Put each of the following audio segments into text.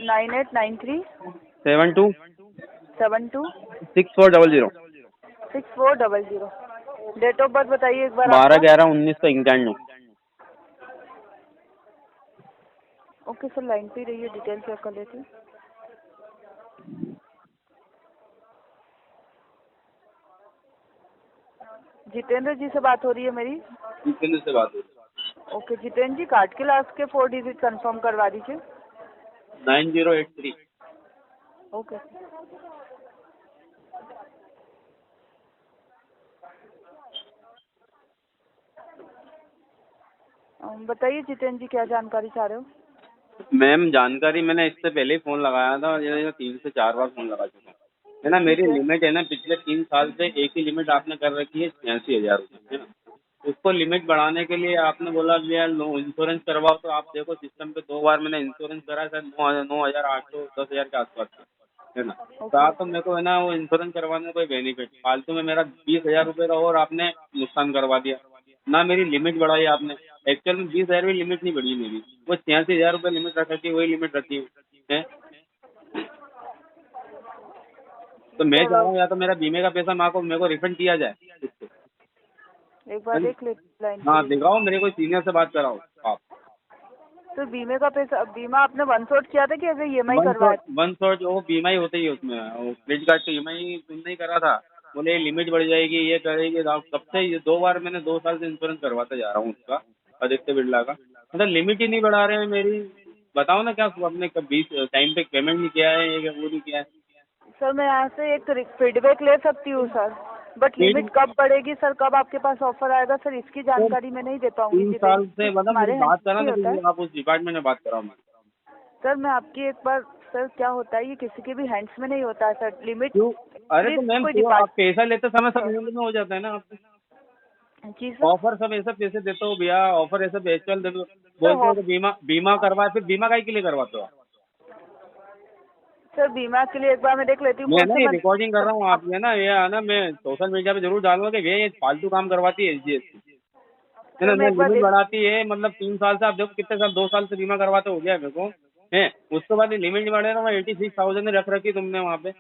9893 72 72 6400। 6400। Date of birth बताइए एक बार 12/11/1991। Okay sir, line पे रहिए, डिटेल चेक कर लेती हूँ। जितेंद्र जी से बात हो रही है मेरी? जितेंद्र से बात हो रही है। ओके जितेंद्र जी, कार्ड के लास्ट के 4 डिजिट कंफर्म करवा दीजिए। 9083। ओके। बताइए जितेंद्र जी, क्या जानकारी चाह रहे हो? मैम जानकारी, मैंने इससे पहले ही फ़ोन लगाया था, ये 3 से 4 बार फ़ोन लगा चुका हूँ, है ना। मेरी लिमिट है ना, पिछले 3 साल से एक ही लिमिट आपने कर रखी है 86,000 रुपये, है ना। उसको लिमिट बढ़ाने के लिए आपने बोला कि यार इंश्योरेंस करवाओ, तो आप देखो सिस्टम पे 2 बार मैंने इंश्योरेंस करा, शायद 9,800 10,000 के आसपास का, है ना। तो मेरे को है ना वो इंश्योरेंस करवाने में कोई बेनिफिट, फालतू में मेरा 20,000 रुपये का और आपने नुकसान करवा दिया ना। मेरी लिमिट बढ़ाई आपने, एक्चुअल में 20,000 भी लिमिट नहीं बढ़ी मेरी, वो 86,000 रुपये लिमिट रख रखी, वही लिमिट रखी है। तो मैं चाह रहा हूँ या तो मेरा बीमे का पैसा मेरे को रिफंड किया जाए उससे। एक बार देख ले लाइन। हाँ दिखाओ, मेरे कोई सीनियर से बात कराओ आप। तो बीमे का पैसा, बीमा आपने वन शॉट किया था कि ऐसे ईएमआई करवाया? वन शॉट, वो बीमा ही होता ही है उसमें, वो क्रेडिट कार्ड तो ईएमआई तुमने ही करा था। बोले लिमिट बढ़ जाएगी, ये करेगी, कब से ये 2 बार मैंने 2 साल से इंश्योरेंस करवाते जा रहा हूँ उसका, आदित्य बिरला का, मतलब लिमिट ही नहीं बढ़ा रहे हैं मेरी। बताओ ना, क्या आपने कभी टाइम पे पेमेंट नहीं किया है या वो नहीं किया है? सर मैं यहाँ से एक फीडबैक ले सकती हूँ सर, बट लिमिट कब बढ़ेगी सर, कब आपके पास ऑफर आएगा सर, इसकी जानकारी मैं नहीं दे पाऊंगी। 3 साल से, मतलब हमारे मेरी बात करा ना होता है किसी, आप उस डिपार्टमेंट में बात कराओ। सर, मैं आपकी एक बार, सर क्या होता है, ये किसी के भी हैंड्स में नहीं होता है सर, लिमिट। क्यों? अरे तो मैम, तो आप पैसा लेते समय सब लिमिट में हो जाता है ना आपको। जी सर। ऑफर सब ऐसा पैसे देते हो भैया, ऑफर ऐसा बेचल दे दो, बोलते हो कि बीमा करवाए, फिर बीमा काहे के लिए करवाते हो? सर बीमा के लिए एक बार मैं देख लेती हूँ। मैं ना ये रिकॉर्डिंग कर रहा हूँ आप, ये ना ये है ना, मैं सोशल मीडिया पे जरूर डालूंगा कि ये फालतू काम करवाती है एचडीएफसी, है ना। लिमिट बढ़ाती है, मतलब 3 साल से आप देखो कितने साल, 2 साल से बीमा करवाते हो गया मेरे को, है। उसके बाद लिमिट नहीं बढ़े ना, 86,000 रख रखी तुमने वहाँ पे।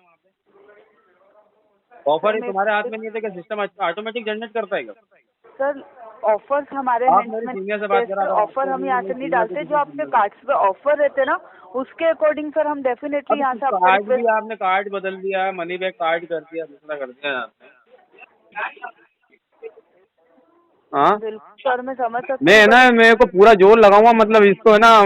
ऑफर ही तुम्हारे हाथ में नहीं है, सिस्टम ऑटोमेटिक जनरेट करता है क्या? सर ऑफर्स हमारे हैंड्स में, सीनियर से बात करा, ऑफर हम यहाँ से नहीं डालते, जो आपके कार्ड्स पे ऑफर रहते ना उसके अकॉर्डिंग सर हम डेफिनेटली यहाँ से कार्ड भी आपने कार्ड बदल दिया, मनी बैक कार्ड कर दिया, दूसरा कर दिया आपने। हाँ सर मैं समझ सकती मैं है ना, मेरे को पूरा जोर लगाऊंगा, मतलब इसको है ना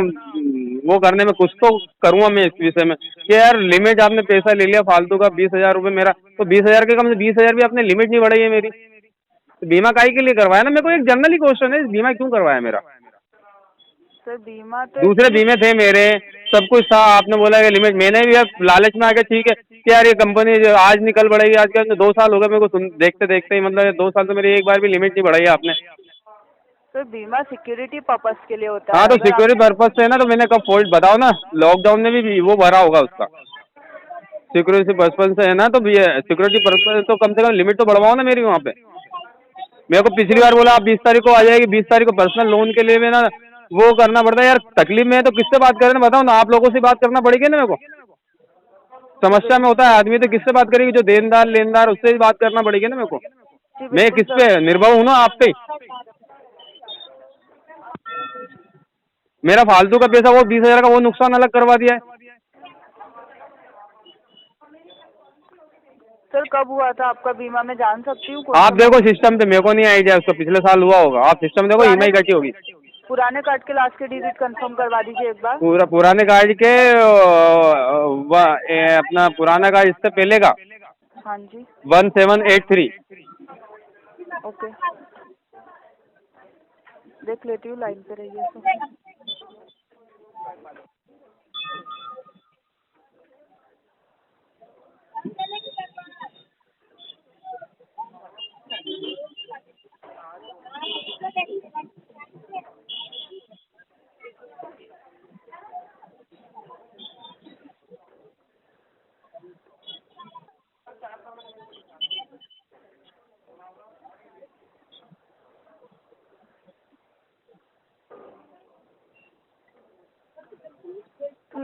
वो करने में, कुछ तो करूंगा मैं इस विषय में कि यार लिमिट आपने पैसा ले लिया फालतू का 20,000 रुपये मेरा, तो 20,000 के कम से 20,000 भी आपने लिमिट नहीं बढ़ाई है मेरी, तो बीमा काहे के लिए करवाया ना। मेरे को एक जनरली क्वेश्चन है, बीमा क्यों करवाया मेरा? सर बीमा तो दूसरे बीमे थे मेरे, सब कुछ था, आपने बोला कि लिमिट, मैंने भी अब लालच में आके ठीक है कि यार ये कंपनी आज निकल बढ़ेगी, आज के 2 साल हो गए मेरे को देखते देखते ही, मतलब 2 साल तो मेरी एक बार भी लिमिट नहीं बढ़ाई आपने। तो बीमा सिक्योरिटी पर्पस के लिए होता है। हाँ तो सिक्योरिटी पर्पज से है ना, तो मैंने कब फॉल्ट बताओ ना, लॉकडाउन में भी वो भरा होगा उसका, सिक्योरिटी पर्पज से है ना, तो सिक्योरिटी पर्पज तो कम से कम लिमिट तो बढ़वाओ ना मेरी वहाँ पे। मेरे को पिछली बार बोला आप 20 तारीख को आ जाएगी, 20 तारीख को पर्सनल लोन के लिए ना वो करना पड़ता है यार, तकलीफ में है तो किससे बात करें ना, बताओ ना, आप लोगों से बात करना पड़ेगी ना मेरे को। समस्या में होता है आदमी तो किससे बात करेगी, जो देनदार लेनदार, उससे भी बात करना पड़ेगी ना मेरे को। मैं किस पे निर्भर हूँ ना, आप पे। मेरा फालतू का पैसा वो 20,000 का वो नुकसान अलग करवा दिया है। सर कब हुआ था आपका बीमा, मैं जान सकती हूँ? आप देखो सिस्टम पे, मेरे को नहीं आइडिया उसको, पिछले साल हुआ होगा, आप सिस्टम देखो, ईएमआई कटी होगी। पुराने कार्ड के लास्ट के डिजिट कंफर्म करवा दीजिए एक बार। पुराने कार्ड के अपना पुराना कार्ड इससे पहले का। हाँ जी 1783। ओके देख लेती हूँ, लाइन पे रहिए सर।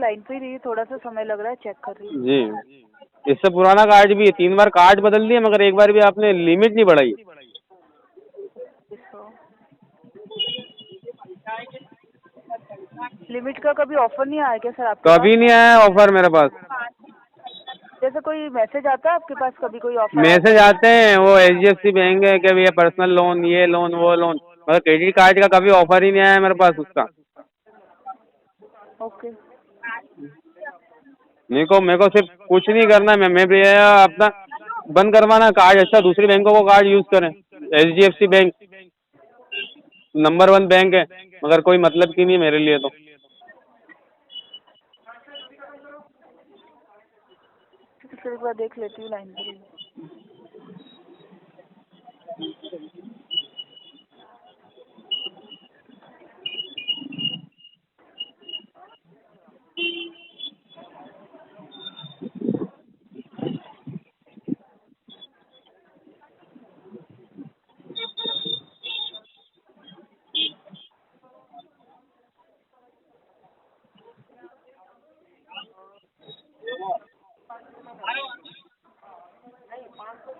लाइन पे ही रहिए, थोड़ा सा समय लग रहा है, चेक कर रही हूँ। जी, इससे पुराना कार्ड भी है, 3 बार कार्ड बदल दिए मगर एक बार भी आपने लिमिट नहीं बढ़ाई। लिमिट का कभी ऑफर नहीं आया क्या सर आपके कभी नहीं आया ऑफर मेरे पास। जैसे कोई मैसेज आता है आपके पास, कभी कोई ऑफर मैसेज आते हैं, वो HDFC बैंक है कि भैया पर्सनल लोन, ये लोन वो लोन, मगर क्रेडिट कार्ड का कभी ऑफर ही नहीं आया मेरे पास उसका। ओके। मेरे को सिर्फ कुछ नहीं करना, मैं भैया अपना बंद करवाना कार्ड, अच्छा दूसरी बैंकों को कार्ड यूज करें। HDFC बैंक नंबर 1 बैंक है, मगर कोई मतलब की नहीं मेरे लिए तो। फिर एक बार देख लेती हूँ लाइन पे ही।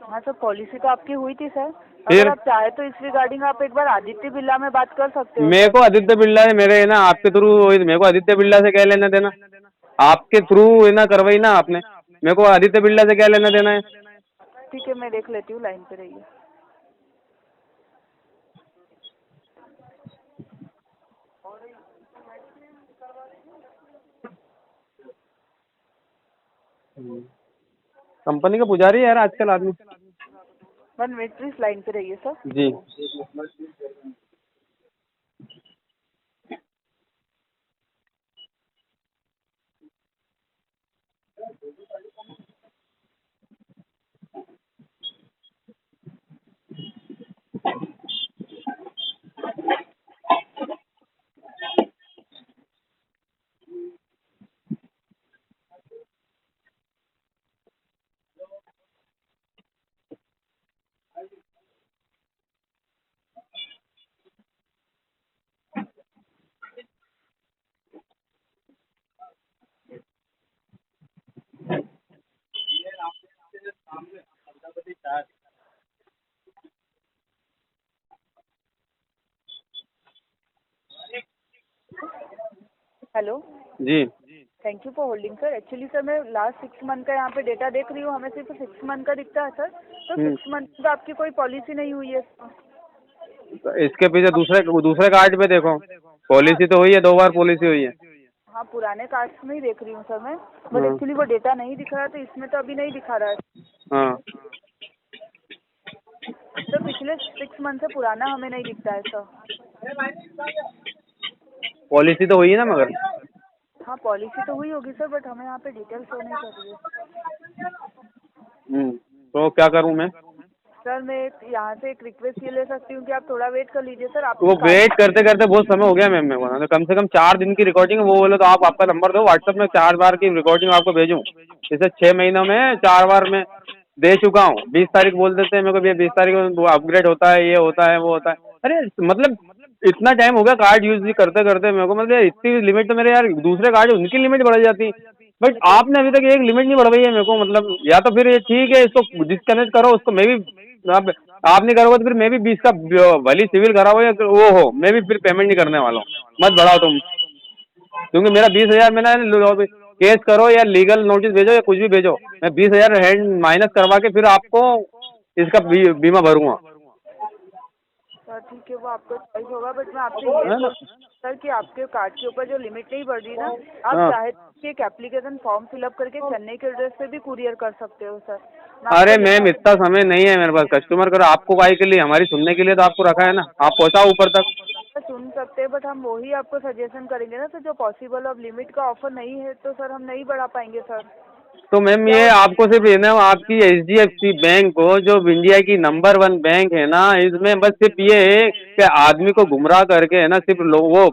हाँ सर, पॉलिसी तो आपकी हुई थी सर। अगर आप चाहे तो इस रिगार्डिंग आप एक बार आदित्य बिरला में बात कर सकते हो। मेरे को आदित्य बिरला है, मेरे है ना आपके थ्रू, मेरे को आदित्य बिरला से क्या लेना देना? आपके थ्रू है ना करवाई ना आपने, मेरे को आदित्य बिरला से क्या लेना देना है? ठीक है, मैं देख लेती हूँ, लाइन पे रहिए। कंपनी का पुजारी है यार आजकल आदमी। 1 मिनट प्लीज, लाइन पे रहिए सर। जी। हेलो। जी। Thank you for holding sir. Actually sir मैं लास्ट 6 मंथ का यहाँ पे डेटा देख रही हूँ, हमें सिर्फ 6 मंथ का दिखता है सर। तो 6 मंथ में आपकी कोई पॉलिसी नहीं हुई है तो इसके पीछे दूसरे कार्ड पे देखो, पॉलिसी तो हुई है, 2 बार पॉलिसी हुई है। हाँ, पुराने कार्ड्स में ही देख रही हूँ सर मैं, बट एक्चुअली वो डेटा नहीं दिख रहा है, तो इसमें तो अभी नहीं दिखा रहा है। हाँ, सर पिछले 6 मंथ से पुराना हमें नहीं दिखता है सर। पॉलिसी तो हुई है ना मगर। हाँ, पॉलिसी तो हुई होगी सर, बट हमें यहाँ पे डिटेल शो नहीं कर रही है। तो क्या करूँ मैं? सर मैं यहाँ से एक रिक्वेस्ट ये ले सकती हूँ कि आप थोड़ा वेट कर लीजिए सर। आप वो वेट करते करते बहुत समय हो गया मैम, मेरे को तो कम से कम 4 दिन की रिकॉर्डिंग है। वो बोले तो आप आपका नंबर दो, व्हाट्सएप में 4 बार की रिकॉर्डिंग आपको भेजूँ? जैसे 6 महीनों में 4 बार मैं दे चुका हूँ। 20 तारीख बोल देते हैं मेरे को, 20 तारीख को अपग्रेड होता है, ये होता है, वो होता है। अरे मतलब इतना टाइम हो गया कार्ड यूज करते करते मेरे को, मतलब इतनी लिमिट तो मेरे यार दूसरे कार्ड उनकी लिमिट बढ़ जाती, बट आपने अभी तक एक लिमिट नहीं बढ़वाई है मेरे को। मतलब या तो फिर ये ठीक है, इसको डिस्कनेक्ट करो, उसको मैं भी आप नहीं करोगे तो फिर मैं भी 20 का भली सिविल करा हो या वो हो, मैं भी फिर पेमेंट नहीं करने वाला हूँ। मत बढ़ाओ तुम, क्योंकि मेरा 20,000 में ना केस करो या लीगल नोटिस भेजो या कुछ भी भेजो, मैं 20,000 हैंड माइनस करवा के फिर आपको इसका बीमा भरूंगा। सर ठीक है, वो आपको चॉइस होगा, बट मैं आपसे ये बोल सर कि आपके कार्ड के ऊपर जो लिमिट नहीं बढ़ रही ना, आप चाहे तो एक एप्लीकेशन फॉर्म फिलअप करके चेन्नई के एड्रेस पे भी कुरियर कर सकते हो सर। अरे मैम इतना समय नहीं है मेरे पास, कस्टमर करो आपको काहे के लिए, हमारी सुनने के लिए तो आपको रखा है ना, आप पहुँचाओ ऊपर तक। सुन सकते हैं, बट हम वही आपको सजेशन करेंगे ना सर जो पॉसिबल। अब लिमिट का ऑफर नहीं है तो सर हम नहीं बढ़ा पाएंगे सर। तो मैम ये आपको सिर्फ ये ना आपकी HDFC बैंक को, जो इंडिया की नंबर 1 बैंक है ना, इसमें बस सिर्फ ये है कि आदमी को गुमराह करके है ना, सिर्फ वो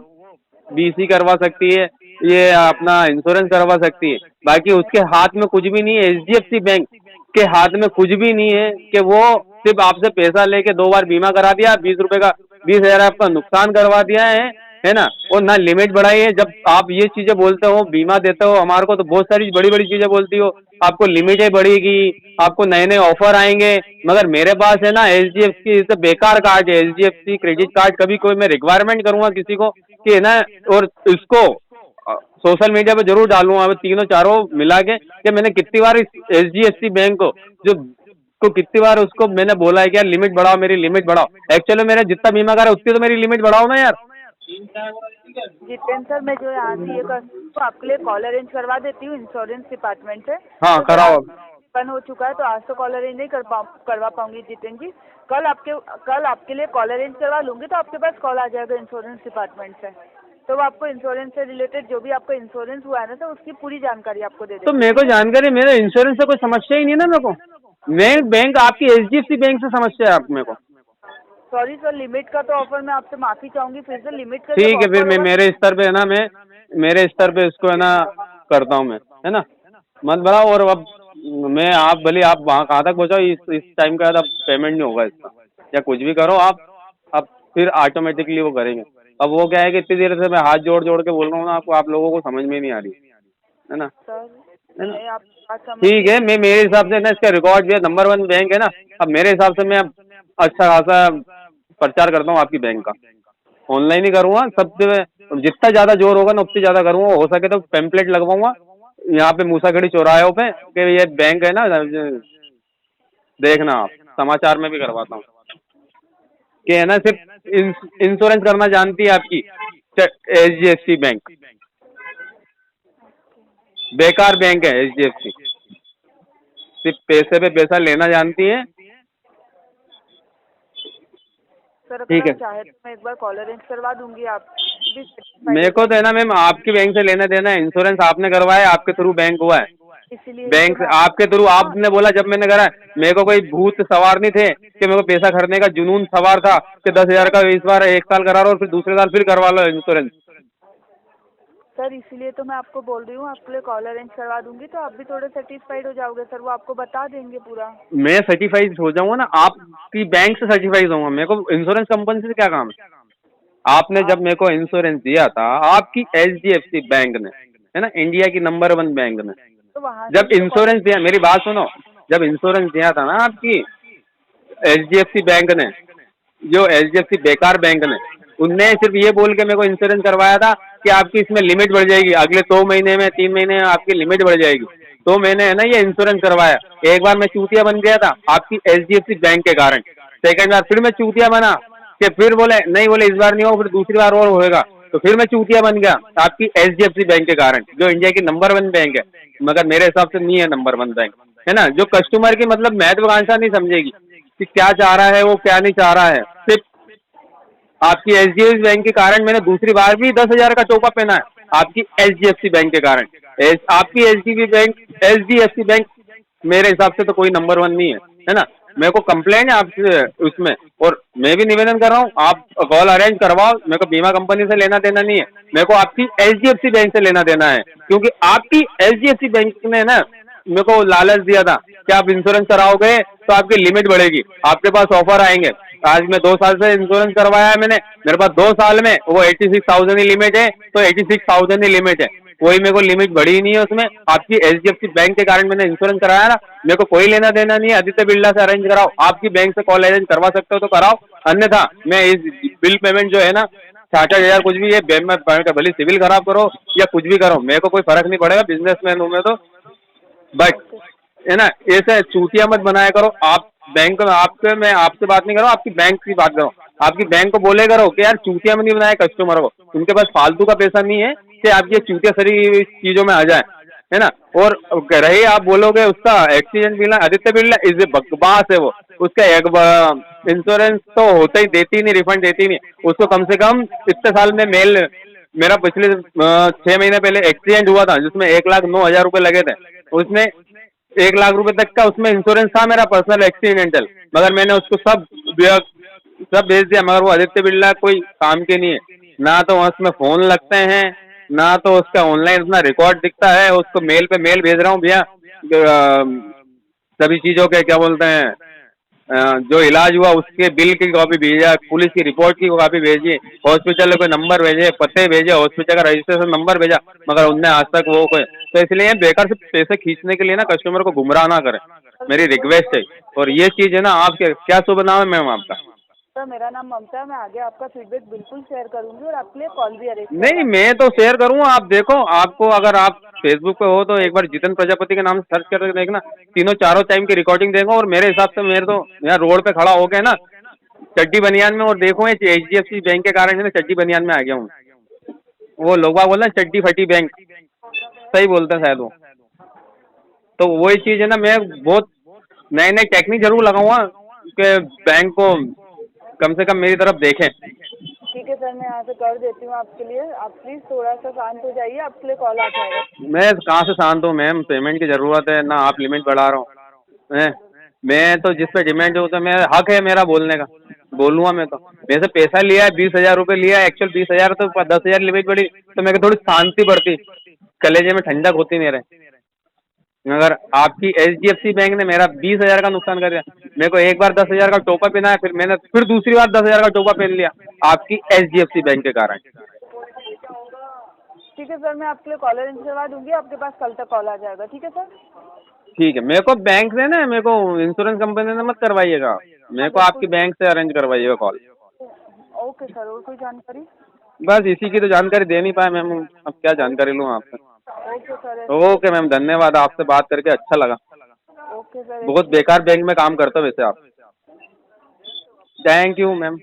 BC करवा सकती है, ये अपना इंश्योरेंस करवा सकती है, बाकी उसके हाथ में कुछ भी नहीं है। HDFC बैंक के हाथ में कुछ भी नहीं है कि वो सिर्फ आपसे पैसा लेके 2 बार बीमा करा दिया, 20 रुपए का 20,000 आपका नुकसान करवा दिया है, है ना, और ना लिमिट बढ़ाई है। जब आप ये चीजें बोलते हो, बीमा देते हो हमारे को, तो बहुत सारी बड़ी बड़ी चीजें बोलती हो, आपको लिमिटें बढ़ेगी, आपको नए नए ऑफर आएंगे। मगर मेरे पास है ना HDFC से बेकार कार्ड है, HDFC क्रेडिट कार्ड। कभी कोई मैं रिक्वायरमेंट करूंगा किसी को कि है ना, और इसको सोशल मीडिया पे जरूर डालूंगा, तीनों चारों मिला के कि मैंने कितनी बार इस HDFC बैंक को कितनी बार उसको मैंने बोला है कि यार लिमिट बढ़ाओ, मेरी लिमिट बढ़ाओ। एक्चुअली मेरा जितना बीमा करा उतनी तो मेरी लिमिट बढ़ाओ ना यार। जितेंद्र सर, मैं जो यहाँ से ये कर तो आपके लिए कॉल अरेंज करवा देती हूँ इंश्योरेंस डिपार्टमेंट से। हाँ तो कराओ। बंद हो चुका है तो आज तो कॉल अरेंज नहीं करवा पाऊंगी जितेंद्र जी। कल आपके लिए कॉल अरेंज करवा लूंगी तो आपके पास कॉल आ जाएगा इंश्योरेंस डिपार्टमेंट से। तो वो आपको इंश्योरेंस से रिलेटेड जो भी आपका इंश्योरेंस हुआ है ना, तो उसकी पूरी जानकारी आपको दे तो देंगे। मेरे को जानकारी, मेरे इंश्योरेंस से कोई समस्या ही नहीं है ना मेरे को। मैं बैंक आपकी HDFC बैंक से समस्या है आप मेरे को। सॉरी सर, लिमिट का तो ऑफर मैं आपसे माफी चाहूंगी फिर से। लिमिट का ठीक है, फिर मैं मेरे स्तर पे है ना, मैं मेरे स्तर पे इसको है ना करता हूँ मैं, है ना, मत बढ़ाओ। और अब मैं आप भले आप वहाँ कहाँ तक पहुँचाओ, इस टाइम का अब पेमेंट नहीं होगा इसका, या कुछ भी करो आप। अब फिर ऑटोमेटिकली वो करेंगे। अब वो क्या है कि इतनी देर से मैं हाथ जोड़ जोड़ के बोल रहा हूँ ना आपको, आप लोगों को समझ में नहीं आ रही है ना। ठीक है, मैं मेरे हिसाब से ना इसका रिकॉर्ड भी है, नंबर 1 बैंक है ना। अब मेरे हिसाब से मैं अच्छा खासा प्रचार करता हूँ आपकी बैंक का। ऑनलाइन ही करूँगा, सबसे जितना ज़्यादा जोर होगा ना उतनी ज़्यादा करूँगा। हो सके तो पेम्पलेट लगवाऊंगा यहाँ पे मूसाखेड़ी चौराहे पे कि ये बैंक है ना, देखना आप समाचार में भी करवाता हूँ कि है ना, सिर्फ इंश्योरेंस करना जानती है आपकी HDFC बैंक। बेकार बैंक है HDFC, सिर्फ पैसे पे पैसा लेना जानती है। सर ठीक है, चाहे तो मैं एक बार कॉल अरेंज करवा दूंगी। आप भी मेरे को तो है ना मैम आपकी बैंक से लेना देना है। इंश्योरेंस आपने करवाया, आपके थ्रू बैंक हुआ है, इसीलिए बैंक से आपके थ्रू आपने बोला। जब मैंने करा, मेरे को कोई भूत सवार नहीं थे कि मेरे को पैसा खरीदने का जुनून सवार था कि 10,000 का इस बार 1 साल करा लो और फिर दूसरे साल फिर करवा लो इंश्योरेंस। सर इसीलिए तो मैं आपको बोल रही हूँ, आपके लिए कॉल अरेंज करवा दूंगी तो आप भी थोड़े सेटिस्फाइड हो जाओगे सर। वो आपको बता देंगे पूरा। मैं सर्टिफाइड हो जाऊंगा ना, आपकी बैंक से सर्टिफाइड होऊंगा। मेरे को इंश्योरेंस कंपनी से क्या काम है। आपने जब मेरे को इंश्योरेंस दिया था आपकी HDFC बैंक ने, है ना, इंडिया की नंबर 1 बैंक ने, तो वहाँ जब इंश्योरेंस दिया, मेरी बात सुनो, जब इंश्योरेंस दिया था ना आपकी HDFC बैंक ने, जो HDFC बेकार बैंक ने, उनने सिर्फ ये बोल के मेरे को इंश्योरेंस करवाया था कि आपकी इसमें लिमिट बढ़ जाएगी, अगले 2 महीने में 3 महीने में आपकी लिमिट बढ़ जाएगी। तो मैंने है ना ये इंश्योरेंस करवाया। एक बार मैं चूतिया बन गया था आपकी HDFC बैंक के कारण। सेकंड बार फिर मैं चूतिया बना कि फिर बोले नहीं, बोले इस बार नहीं हो, फिर दूसरी बार और होएगा। तो फिर मैं चूतिया बन गया आपकी HDFC बैंक के कारण, जो इंडिया की नंबर 1 बैंक है, मगर मेरे हिसाब से नहीं है नंबर 1 बैंक, है ना। जो कस्टमर की मतलब महत्वाकांक्षा नहीं समझेगी कि क्या चाह रहा है वो क्या नहीं चाह रहा है। सिर्फ आपकी HDFC बैंक के कारण मैंने दूसरी बार भी 10,000 का टोपा पहना है, आपकी HDFC बैंक के कारण। आपकी HDFC बैंक मेरे हिसाब से तो कोई नंबर 1 नहीं है ना। मेरे को कंप्लेंट है आपसे उसमें, और मैं भी निवेदन कर रहा हूँ आप कॉल अरेंज करवाओ। मेरे को बीमा कंपनी से लेना देना नहीं है, मेरे को आपकी HDFC बैंक से लेना देना है, क्योंकि आपकी HDFC बैंक ने ना मेरे को लालच दिया था कि आप इंश्योरेंस कराओगे तो आपकी लिमिट बढ़ेगी, आपके पास ऑफर आएंगे। आज मैं 2 साल से इंश्योरेंस करवाया है मैंने, मेरे पास 2 साल में वो 86,000 ही लिमिट है, तो 86,000 ही लिमिट है, कोई मेरे को लिमिट बढ़ी ही नहीं है उसमें। आपकी HDFC बैंक के कारण मैंने इंश्योरेंस कराया ना, मेरे को कोई लेना देना नहीं है। आदित्य बिरला से अरेंज कराओ, आपकी बैंक से कॉल अरेंज करवा सकते हो तो कराओ, अन्यथा मैं इस बिल पेमेंट जो है ना 60,000 कुछ भी है, भले सिविल खराब करो या कुछ भी करो, मेरे को कोई फर्क नहीं पड़ेगा, बिजनेसमैन हूँ मैं तो। बट है ना, ऐसे चूतिया मत बनाया करो। आप बैंक में, आपके मैं आपसे बात नहीं कर रहा हूँ, आपकी बैंक की बात करो। आपकी बैंक को बोले करो कि यार चूतिया में नहीं बनाया कस्टमर को, उनके पास फालतू का पैसा नहीं है कि आप ये चूतिया सरी चीजों में आ जाए, है ना। और रही आप बोलोगे उसका एक्सीडेंट बिल, आदित्य बिरला इस बकवास है वो, उसका एक इंश्योरेंस तो होता ही, देती नहीं, रिफंड देती नहीं उसको। कम से कम इतने साल में मेरा पिछले 6 महीने पहले एक्सीडेंट हुआ था जिसमें 1,09,000 रुपए लगे थे, उसमें 1 लाख रुपए तक का उसमें इंश्योरेंस था मेरा पर्सनल एक्सीडेंटल, मगर मैंने उसको सब भेज दिया। मगर वो आदित्य बिरला कोई काम के नहीं है, ना तो उसमें फोन लगते हैं, ना तो उसका ऑनलाइन अपना रिकॉर्ड दिखता है। उसको मेल पे मेल भेज रहा हूँ भैया सभी चीजों के, क्या बोलते हैं, जो इलाज हुआ उसके बिल की कॉपी भेजिए, पुलिस की रिपोर्ट की कॉपी भेजिए, हॉस्पिटल को नंबर भेजे, पते भेजे, हॉस्पिटल का रजिस्ट्रेशन नंबर भेजा, मगर उनने आज तक वो कोई, तो इसलिए बेकार से पैसे खींचने के लिए ना कस्टमर को गुमराह ना करें, मेरी रिक्वेस्ट है। और ये चीज है ना, आपके क्या शुभ नाम है मैम आपका? सर मेरा नाम ममता है, मैं आगे आपका फीडबैक बिल्कुल शेयर करूंगी और आपके लिए कॉल भी अरेंज नहीं, मैं तो शेयर करूँगा, आप देखो, आपको अगर आप फेसबुक पे हो तो एक बार जितन प्रजापति के नाम से सर्च करके देखना, तीनों चारों टाइम की रिकॉर्डिंग देखो। और मेरे हिसाब से मेरे तो यहाँ रोड पे खड़ा हो गया ना चड्डी बनियान में, और देखो ये HDFC बैंक के कारण ना चड्डी बनियान में आ गया हूँ। वो लोग बोलते हैं चड्डी फटी बैंक, सही बोलते हैं शायद वो। तो वही चीज है ना, मैं बहुत नए नए टेक्निक जरूर लगाऊंगा कि बैंक को कम से कम मेरी तरफ देखें। ठीक है सर, मैं यहाँ से कर देती हूँ आपके लिए, आप प्लीज़ थोड़ा सा शांत हो जाइए, आपके लिए कॉल आ जाएगा। मैं कहाँ से शांत हूँ मैम, पेमेंट की जरूरत है ना, आप लिमिट बढ़ा रहा हूँ हैं? मैं तो जिस पे डिमांड हो तो मेरा हक है मेरा बोलने का, बोलूँगा मैं तो। मेरे से पैसा लिया है, 20,000 रुपये लिया है, एक्चुअल 20,000 तो 10,000 लिमिट बढ़ी तो मेरे को थोड़ी शांति बढ़ती, कलेजे में ठंडक होती मेरे। अगर आपकी HDFC बैंक ने मेरा 20,000 का नुकसान कर दिया, मेरे को एक बार 10,000 का टोपा पहना है, फिर मैंने फिर दूसरी बार 10,000 का टोपा पहन लिया आपकी HDFC बैंक के कारण। ठीक है सर, मैं आपके लिए कॉल अरेंज करवा दूंगी, आपके पास कल तक कॉल आ जाएगा। ठीक है सर? ठीक है, मेरे को बैंक से ना, मेरे को इंश्योरेंस कंपनी से मत करवाइएगा, मेरे को आपकी बैंक से अरेंज करवाइएगा कॉल। ओके सर, और कोई जानकारी? बस इसी की तो जानकारी दे नहीं पाए मैम, अब क्या जानकारी लूँ आपसे। Okay sir. ओके मैम, धन्यवाद, आपसे बात करके अच्छा लगा। Okay sir. बहुत बेकार बैंक में काम करते हो वैसे आप। Thank you ma'am.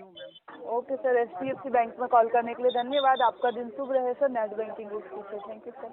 Okay sir, HDFC bank में कॉल करने के लिए धन्यवाद। आपका दिन शुभ रहे sir. Net banking thank you sir.